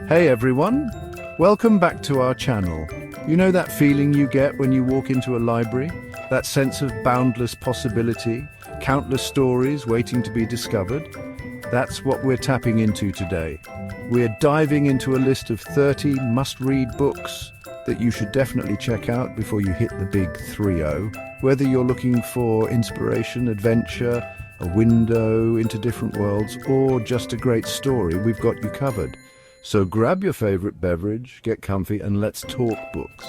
Hey everyone, welcome back to our channel. You know that feeling you get when you walk into a library? That sense of boundless possibility, countless stories waiting to be discovered? That's what we're tapping into today. We're diving into a list of 30 must-read books that you should definitely check out before you hit the big 3-0. Whether you're looking for inspiration, adventure, a window into different worlds, or just a great story, we've got you covered. So grab your favorite beverage, get comfy, and let's talk books.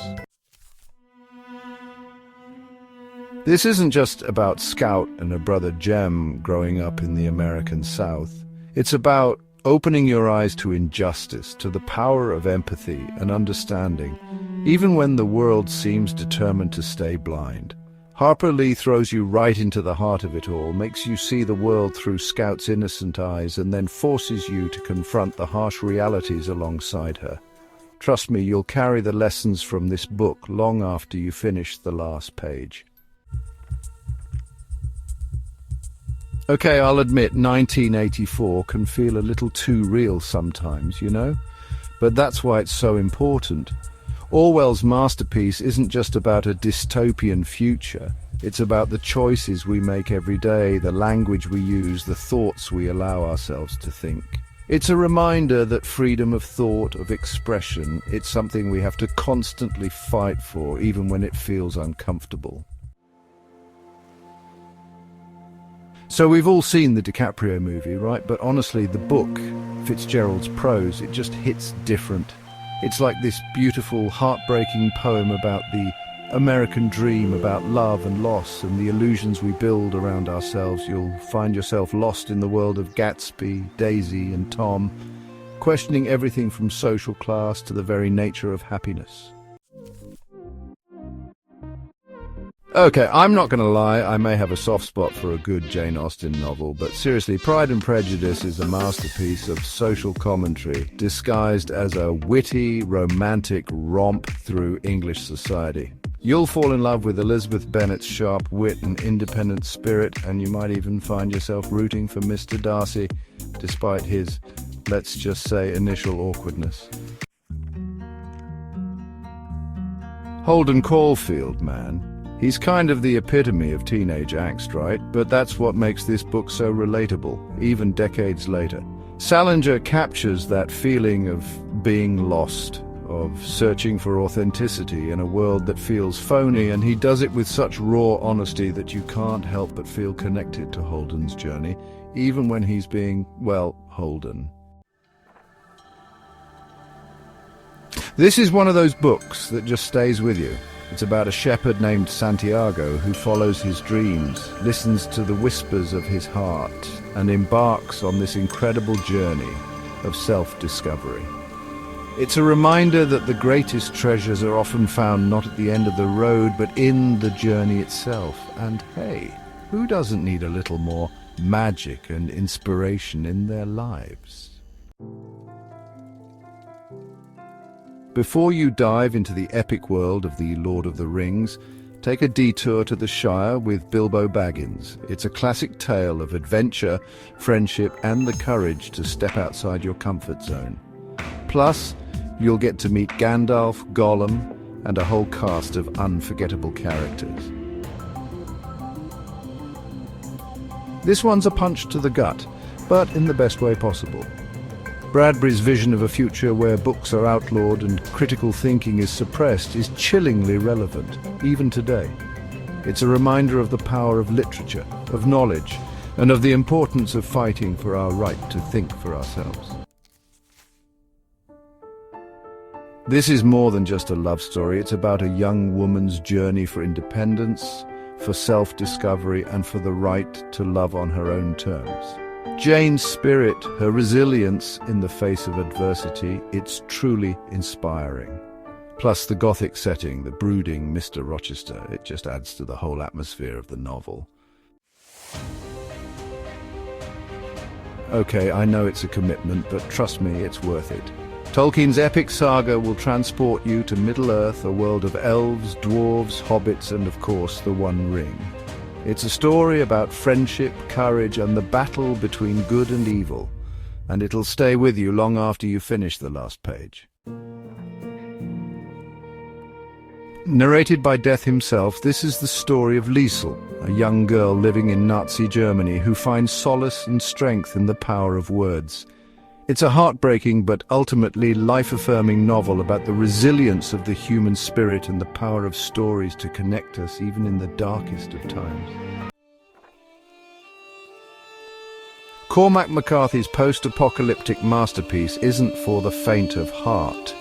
This isn't just about Scout and her brother Jem growing up in the American South. It's about opening your eyes to injustice, to the power of empathy and understanding, even when the world seems determined to stay blind. Harper Lee throws you right into the heart of it all, makes you see the world through Scout's innocent eyes, and then forces you to confront the harsh realities alongside her. Trust me, you'll carry the lessons from this book long after you finish the last page. Okay, I'll admit 1984 can feel a little too real sometimes, you know? But that's why it's so important. Orwell's masterpiece isn't just about a dystopian future. It's about the choices we make every day, the language we use, the thoughts we allow ourselves to think. It's a reminder that freedom of thought, of expression, it's something we have to constantly fight for, even when it feels uncomfortable. So we've all seen the DiCaprio movie, right? But honestly, the book, Fitzgerald's prose, it just hits different. It's like this beautiful, heartbreaking poem about the American dream, about love and loss and the illusions we build around ourselves. You'll find yourself lost in the world of Gatsby, Daisy and Tom, questioning everything from social class to the very nature of happiness. Okay, I'm not going to lie, I may have a soft spot for a good Jane Austen novel, but seriously, Pride and Prejudice is a masterpiece of social commentary, disguised as a witty, romantic romp through English society. You'll fall in love with Elizabeth Bennet's sharp wit and independent spirit, and you might even find yourself rooting for Mr. Darcy, despite his, let's just say, initial awkwardness. Holden Caulfield, man. He's kind of the epitome of teenage angst, right? But that's what makes this book so relatable, even decades later. Salinger captures that feeling of being lost, of searching for authenticity in a world that feels phony, and he does it with such raw honesty that you can't help but feel connected to Holden's journey, even when he's being, well, Holden. This is one of those books that just stays with you. It's about a shepherd named Santiago who follows his dreams, listens to the whispers of his heart, and embarks on this incredible journey of self-discovery. It's a reminder that the greatest treasures are often found not at the end of the road, but in the journey itself. And hey, who doesn't need a little more magic and inspiration in their lives? Before you dive into the epic world of the Lord of the Rings, take a detour to the Shire with Bilbo Baggins. It's a classic tale of adventure, friendship, and the courage to step outside your comfort zone. Plus, you'll get to meet Gandalf, Gollum, and a whole cast of unforgettable characters. This one's a punch to the gut, but in the best way possible. Bradbury's vision of a future where books are outlawed and critical thinking is suppressed is chillingly relevant, even today. It's a reminder of the power of literature, of knowledge, and of the importance of fighting for our right to think for ourselves. This is more than just a love story. It's about a young woman's journey for independence, for self-discovery, and for the right to love on her own terms. Jane's spirit, her resilience in the face of adversity, it's truly inspiring. Plus the Gothic setting, the brooding Mr. Rochester, it just adds to the whole atmosphere of the novel. Okay, I know it's a commitment, but trust me, it's worth it. Tolkien's epic saga will transport you to Middle-earth, a world of elves, dwarves, hobbits, and of course, the One Ring. It's a story about friendship, courage, and the battle between good and evil. and it'll stay with you long after you finish the last page. Narrated by Death himself, this is the story of Liesel, a young girl living in Nazi Germany who finds solace and strength in the power of words. It's a heartbreaking but ultimately life-affirming novel about the resilience of the human spirit and the power of stories to connect us even in the darkest of times. Cormac McCarthy's post-apocalyptic masterpiece isn't for the faint of heart.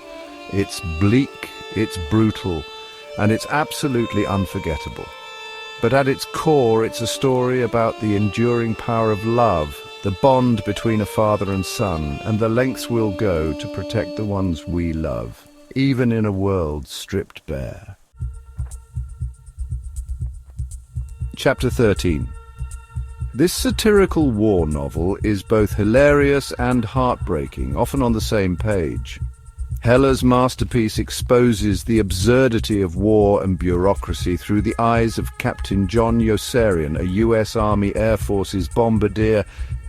It's bleak, it's brutal, and it's absolutely unforgettable. But at its core, it's a story about the enduring power of love, the bond between a father and son, and the lengths we'll go to protect the ones we love, even in a world stripped bare. Chapter 13. This satirical war novel is both hilarious and heartbreaking, often on the same page. Heller's masterpiece exposes the absurdity of war and bureaucracy through the eyes of Captain John Yossarian, a U.S. Army Air Force's bombardier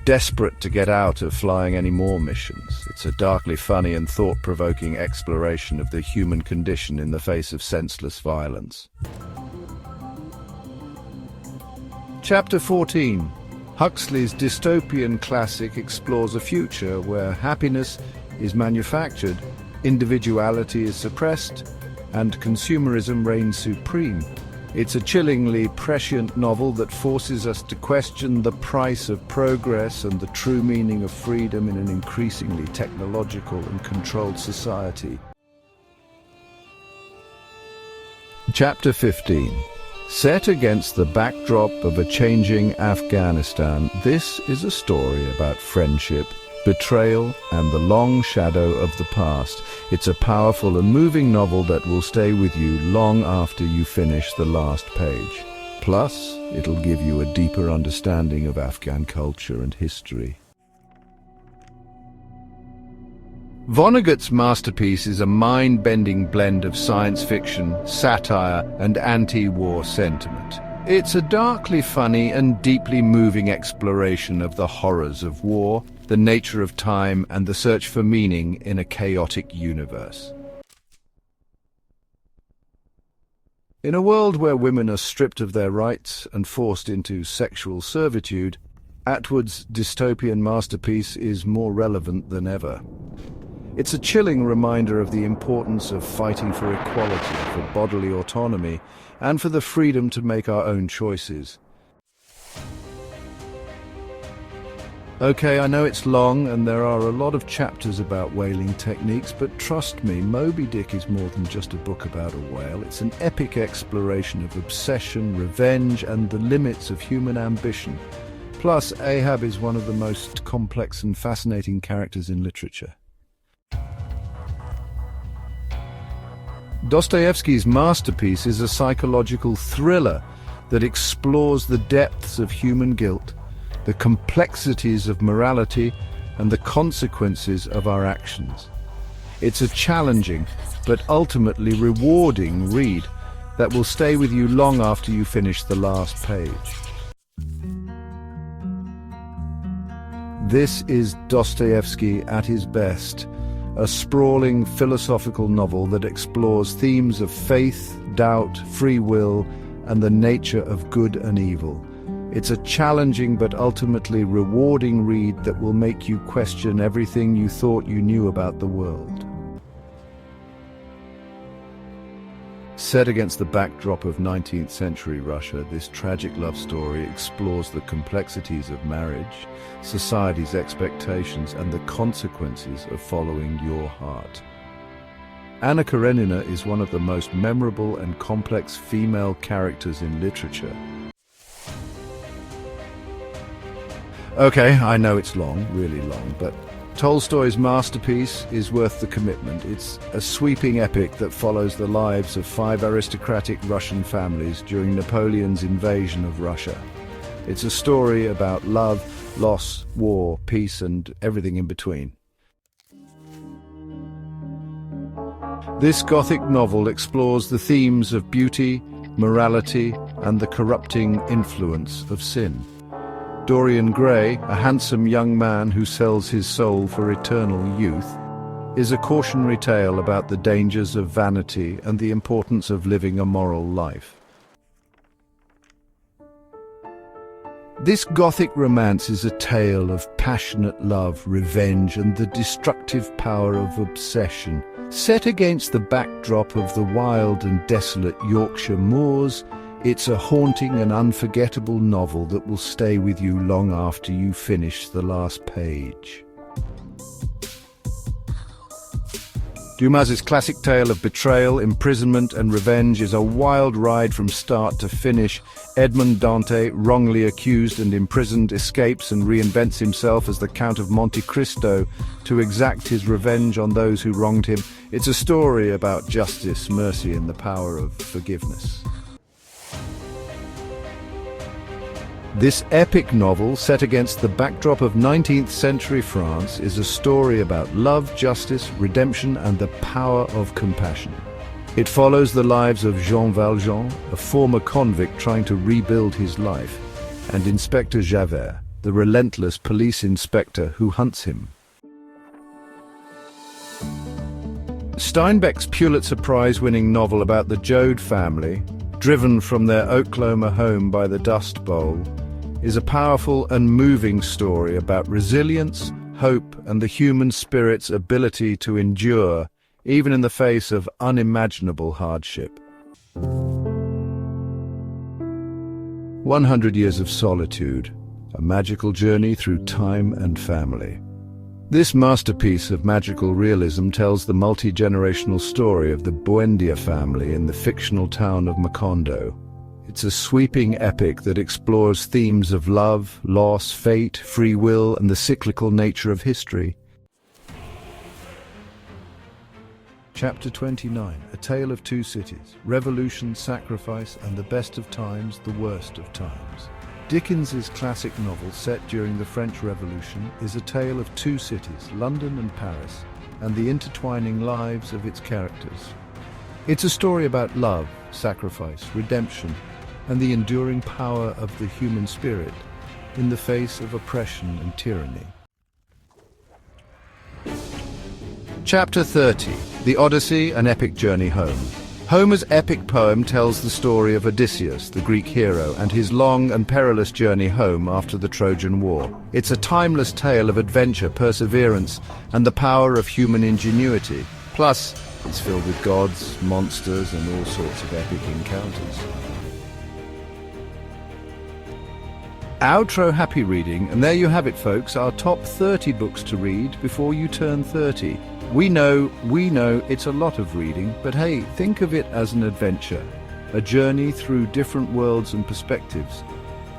desperate to get out of flying any more missions. It's a darkly funny and thought-provoking exploration of the human condition in the face of senseless violence. Chapter 14. Huxley's dystopian classic explores a future where happiness is manufactured, individuality is suppressed, and consumerism reigns supreme. It's a chillingly prescient novel that forces us to question the price of progress and the true meaning of freedom in an increasingly technological and controlled society. Chapter 15. Set against the backdrop of a changing Afghanistan, this is a story about friendship, betrayal, and the long shadow of the past. It's a powerful and moving novel that will stay with you long after you finish the last page. Plus, it'll give you a deeper understanding of Afghan culture and history. Vonnegut's masterpiece is a mind-bending blend of science fiction, satire, and anti-war sentiment. It's a darkly funny and deeply moving exploration of the horrors of war, the nature of time, and the search for meaning in a chaotic universe. In a world where women are stripped of their rights and forced into sexual servitude, Atwood's dystopian masterpiece is more relevant than ever. It's a chilling reminder of the importance of fighting for equality, for bodily autonomy, and for the freedom to make our own choices. Okay, I know it's long and there are a lot of chapters about whaling techniques, but trust me, Moby Dick is more than just a book about a whale. It's an epic exploration of obsession, revenge, and the limits of human ambition. Plus, Ahab is one of the most complex and fascinating characters in literature. Dostoevsky's masterpiece is a psychological thriller that explores the depths of human guilt, the complexities of morality, and the consequences of our actions. It's a challenging, but ultimately rewarding read that will stay with you long after you finish the last page. This is Dostoevsky at his best. A sprawling philosophical novel that explores themes of faith, doubt, free will, and the nature of good and evil. It's a challenging but ultimately rewarding read that will make you question everything you thought you knew about the world. Set against the backdrop of 19th century Russia, this tragic love story explores the complexities of marriage, society's expectations, and the consequences of following your heart. Anna Karenina is one of the most memorable and complex female characters in literature. Okay, I know it's long, really long, but Tolstoy's masterpiece is worth the commitment. It's a sweeping epic that follows the lives of 5 aristocratic Russian families during Napoleon's invasion of Russia. It's a story about love, loss, war, peace, and everything in between. This Gothic novel explores the themes of beauty, morality, and the corrupting influence of sin. Dorian Gray, a handsome young man who sells his soul for eternal youth, is a cautionary tale about the dangers of vanity and the importance of living a moral life. This Gothic romance is a tale of passionate love, revenge, and the destructive power of obsession. Set against the backdrop of the wild and desolate Yorkshire moors, it's a haunting and unforgettable novel that will stay with you long after you finish the last page. Dumas's classic tale of betrayal, imprisonment, and revenge is a wild ride from start to finish. Edmond Dante, wrongly accused and imprisoned, escapes and reinvents himself as the Count of Monte Cristo to exact his revenge on those who wronged him. It's a story about justice, mercy, and the power of forgiveness. This epic novel, set against the backdrop of 19th century France, is a story about love, justice, redemption, and the power of compassion. It follows the lives of Jean Valjean, a former convict trying to rebuild his life, and Inspector Javert, the relentless police inspector who hunts him. Steinbeck's Pulitzer Prize-winning novel about the Joad family, driven from their Oklahoma home by the Dust Bowl, is a powerful and moving story about resilience, hope, and the human spirit's ability to endure, even in the face of unimaginable hardship. 100 Years of Solitude, a magical journey through time and family. This masterpiece of magical realism tells the multi-generational story of the Buendia family in the fictional town of Macondo. It's a sweeping epic that explores themes of love, loss, fate, free will, and the cyclical nature of history. Chapter 29, A Tale of Two Cities, Revolution, Sacrifice, and the Best of Times, the Worst of Times. Dickens's classic novel, set during the French Revolution, is a tale of two cities, London and Paris, and the intertwining lives of its characters. It's a story about love, sacrifice, redemption, and the enduring power of the human spirit in the face of oppression and tyranny. Chapter 30, The Odyssey, An Epic Journey Home. Homer's epic poem tells the story of Odysseus, the Greek hero, and his long and perilous journey home after the Trojan War. It's a timeless tale of adventure, perseverance, and the power of human ingenuity. Plus, it's filled with gods, monsters, and all sorts of epic encounters. Outro happy reading, and there you have it, folks, our top 30 books to read before you turn 30. We know it's a lot of reading, but hey, think of it as an adventure, a journey through different worlds and perspectives.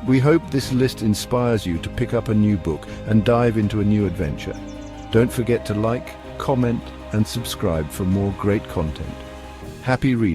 We hope this list inspires you to pick up a new book and dive into a new adventure. Don't forget to like, comment, and subscribe for more great content. Happy reading.